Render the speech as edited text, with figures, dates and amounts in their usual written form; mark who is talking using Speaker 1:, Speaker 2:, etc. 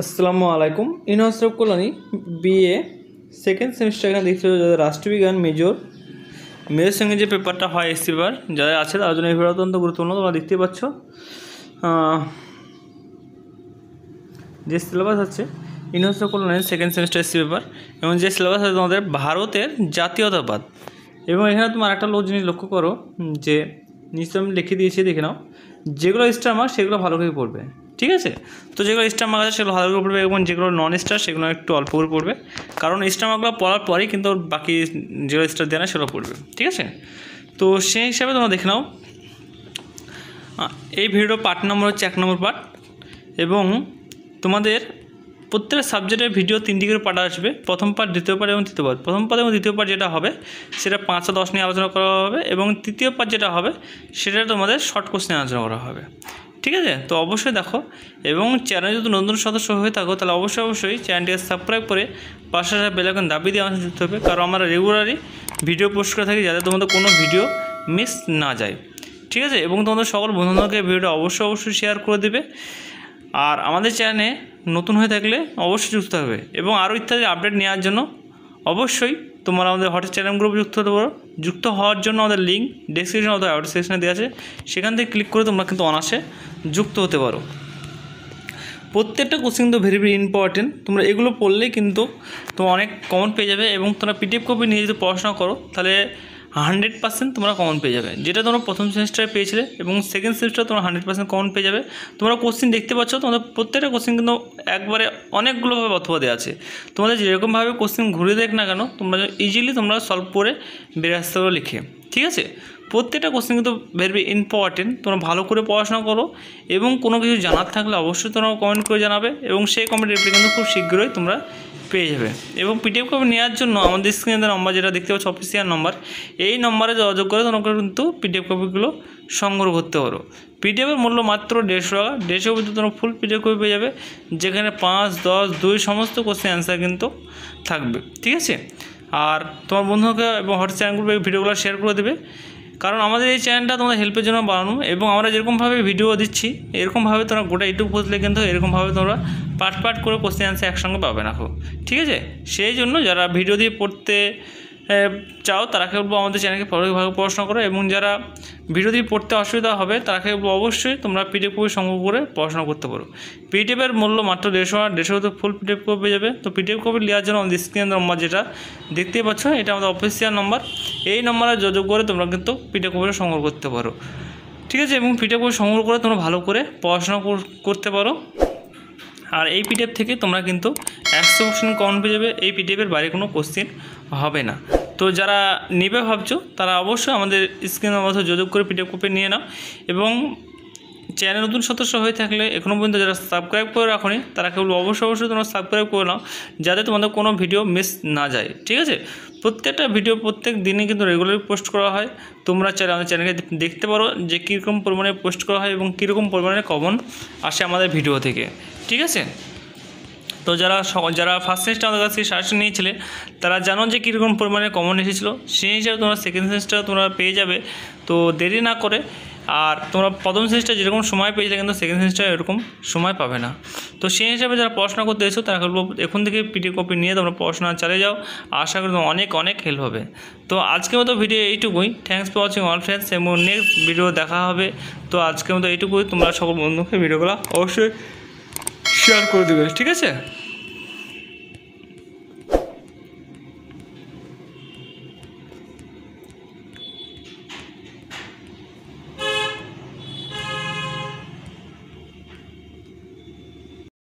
Speaker 1: আসসালামু আলাইকুম। University of Kalyani BA second semester এখানে দেখতে পাচ্ছ যাদের রাষ্ট্রবিজ্ঞান মেজর সঙ্গে যে পেপারটা হয় এসসি পেপার যাদের আছে তার জন্য এই পেপার অত্যন্ত গুরুত্বপূর্ণ। তোমরা দেখতে পাচ্ছ যে সিলেবাস আছে ইউনিভার্সিটি অফ কল্যাণীর সেকেন্ড সেমিস্টার এসসি পেপার এবং যে সিলেবাস আছে তোমাদের ভারতের জাতীয়তাবাদ। এবং এখানে তোমার একটা জিনিস লক্ষ্য করো যে নিশ্চয় আমি লিখে দিয়েছি, দেখে নাও। যেগুলো স্টার মার্ক সেগুলো ভালো করে পড়বে, ঠিক আছে? তো যেগুলো স্টার মার্ক আছে সেগুলো ভালো করে পড়বে এবং যেগুলো নন স্টার সেগুলো একটু অল্প করে পড়বে, কারণ স্টার মার্কগুলো পড়ার পরেই কিন্তু বাকি যেগুলো স্টার দেয় না সেগুলো পড়বে, ঠিক আছে? তো সেই হিসাবে তোমরা দেখে নাও। এই ভিডিও পার্ট নম্বর হচ্ছে 1 নম্বর পার্ট এবং তোমাদের প্রত্যেকটা সাবজেক্টের ভিডিও 3টি করে পার্ট আসবে। প্রথম পার্ট, দ্বিতীয় পার্ট এবং তৃতীয় পার্ট। প্রথম পার্ট এবং দ্বিতীয় পার্ট যেটা হবে সেটা 5 আর 10 নিয়ে আলোচনা করা হবে এবং তৃতীয় পার্ট যেটা হবে সেটা তোমাদের শর্ট কোর্স নিয়ে আলোচনা করা হবে, ঠিক আছে? তো অবশ্যই দেখো এবং চ্যানেলে যদি নতুন সদস্য হয়ে থাকো তাহলে অবশ্যই চ্যানেলটিকে সাবস্ক্রাইব করে পাশে বেল আইকন দাবিয়ে দিয়ে আমাদের যুক্ত হবে, কারণ আমরা রেগুলারই ভিডিও পোস্ট করে থাকি যাতে তোমাদের কোনো ভিডিও মিস না যায়, ঠিক আছে? এবং তোমাদের সকল বন্ধুদেরকে ভিডিওটা অবশ্যই শেয়ার করে দেবে। আর আমাদের চ্যানেলে নতুন হয়ে থাকলে অবশ্যই যুক্ত হবে এবং আরও ইত্যাদি আপডেট নেওয়ার জন্য অবশ্যই তোমরা আমাদের হোয়াটসঅ্যাপ চ্যানেল গ্রুপে যুক্ত হতে পারো। যুক্ত হওয়ার জন্য আমাদের লিঙ্ক ডেসক্রিপশন অথবা আউট সেকশনে দেওয়া আছে, সেখান থেকে ক্লিক করে তোমরা কিন্তু অনায়াসে যুক্ত হতে পারো। প্রত্যেকটা কোশ্চেন কিন্তু ভেরি ইম্পর্টেন্ট। তোমরা এগুলো পড়লেই কিন্তু তোমরা অনেক কমন পেয়ে যাবে এবং তোমরা পিডিএফ কপি নিয়ে যদি পড়াশোনা করো তাহলে 100% তোমরা কমন পেয়ে যাবে, যেটা তোমরা প্রথম সেমিস্টারে পেয়েছিলে এবং সেকেন্ড সেমিস্টারে তোমরা 100% কমন পেয়ে যাবে। তোমরা কোশ্চেন দেখতে পাচ্ছ, তোমাদের প্রত্যেকটা কোশ্চেন কিন্তু একবারে অনেকগুলোভাবে অথবা দেওয়া আছে। তোমাদের যেরকমভাবে কোশ্চেন ঘুরে দেখ না কেন তোমরা ইজিলি তোমরা সলভ করে বেরিয়ে আসতে পারো লিখে, ঠিক আছে? প্রত্যেকটা কোশ্চেন কিন্তু ভেরি ইম্পর্টেন্ট। তোমরা ভালো করে পড়াশোনা করো এবং কোনো কিছু জানার থাকলে অবশ্যই তোমরা কমেন্ট করে জানাবে এবং সেই কমেন্ট রিপ্লাই কিন্তু খুব শীঘ্রই তোমরা পেয়ে যাবে। এবং পিডিএফ কপি নেওয়ার জন্য আমাদের স্ক্রিনে নম্বর যেটা দেখতে পাচ্ছ অফিসিয়াল নম্বর, এই নম্বরে যোগাযোগ করে তোমরা কিন্তু পিডিএফ কপিগুলো সংগ্রহ করতে পারো। পিডিএফের মূল্য মাত্র 150 টাকা। 150 ভিতরে তোমরা ফুল পিডিএফ কপি পেয়ে যাবে, যেখানে 5, 10, 2 সমস্ত কোশ্চেন অ্যান্সার কিন্তু থাকবে, ঠিক আছে? আর তোমার বন্ধুকে এবং হোয়াটসঅ্যাপ চ্যানেল গ্রুপে ভিডিওগুলো শেয়ার করে দেবে, কারণ আমাদের এই চ্যানেলটা তোমাদের হেল্পের জন্য বানানো এবং আমরা যেরকমভাবে ভিডিও দিচ্ছি এরকমভাবে তোমরা গোটা ইউটিউব খুঁজলে কিন্তু এরকমভাবে তোমরা পার্ট করে কোশ্চেন অ্যান্সার একসঙ্গে পাবে না, ঠিক আছে? সেই জন্য যারা ভিডিও দিয়ে পড়তে চাও তারাকে বলবো আমাদের চ্যানেলকে ভালোভাবে পড়াশোনা করো এবং যারা ভিডিও দিয়ে পড়তে অসুবিধা হবে তারাকে বলবো অবশ্যই তোমরা পিডিএফ কপি সংগ্রহ করে পড়াশোনা করতে পারো। পিডিএফের মূল্য মাত্র 150 তো ফুল পিডিএফ কপি পেয়ে যাবে। তো পিডিএফ কপি নেওয়ার জন্য আমাদের স্ক্রিন নম্বর যেটা দেখতে পাচ্ছ এটা আমাদের অফিসিয়াল নম্বর, এই নম্বরে যোগাযোগ করে তোমরা কিন্তু পিডিএফ কপি সংগ্রহ করতে পারো, ঠিক আছে? এবং পিডিএফ কপি সংগ্রহ করে তোমরা ভালো করে পড়াশোনা করতে পারো। আর এই পিডিএফ থেকে তোমরা কিন্তু 100% কমন পেয়ে যাবে। এই পিডিএফের বাইরে কোনো কোশ্চেন হবে না। তো যারা নেবে ভাবছো তারা অবশ্যই আমাদের স্ক্রিনের মাধ্যমে যোগাযোগ করে পিডিএফ কপি নিয়ে নাও এবং চ্যানেল নতুন সদস্য হয়ে থাকলে এখনও পর্যন্ত যারা সাবস্ক্রাইব করে রাখোনি তারা কেবল অবশ্যই তোমরা সাবস্ক্রাইব করে নাও, যাতে তোমাদের কোনো ভিডিও মিস না যায়, ঠিক আছে? প্রত্যেকটা ভিডিও প্রত্যেক দিনে কিন্তু রেগুলারলি পোস্ট করা হয়। তোমরা চাইলে আমাদের চ্যানেলকে দেখতে পারো যে কীরকম পরিমাণে পোস্ট করা হয় এবং কীরকম পরিমাণে কমন আসে আমাদের ভিডিও থেকে, ঠিক আছে? তো যারা ফার্স্ট সেমিস্টার আমাদের কাছে সাজেশন নিয়েছিলে তারা জানো যে কীরকম পরিমাণে কমন এসেছিলো, সেই হিসাবে তোমরা সেকেন্ড সেমিস্টার তোমরা পেয়ে যাবে। তো দেরি না করে, আর তোমরা প্রথম সেমিস্টার যেরকম সময় পেয়েছিলে কিন্তু সেকেন্ড সেমিস্টার এরকম সময় পাবে না। তো সেই হিসাবে যারা পড়াশোনা করতে এসো তারা বলবো এখন থেকে পিডিএফ কপি নিয়ে তোমরা পড়াশোনা চালিয়ে যাও, আশা করি তোমার অনেক হেল্প হবে। তো আজকের মতো ভিডিও এইটুকুই। Thanks for watching all friends এবং নেক্সট ভিডিও দেখা হবে। তো আজকের মতো এইটুকুই। তোমরা সকল বন্ধুকে ভিডিওগুলো অবশ্যই শেয়ার করে দেবে, ঠিক আছে?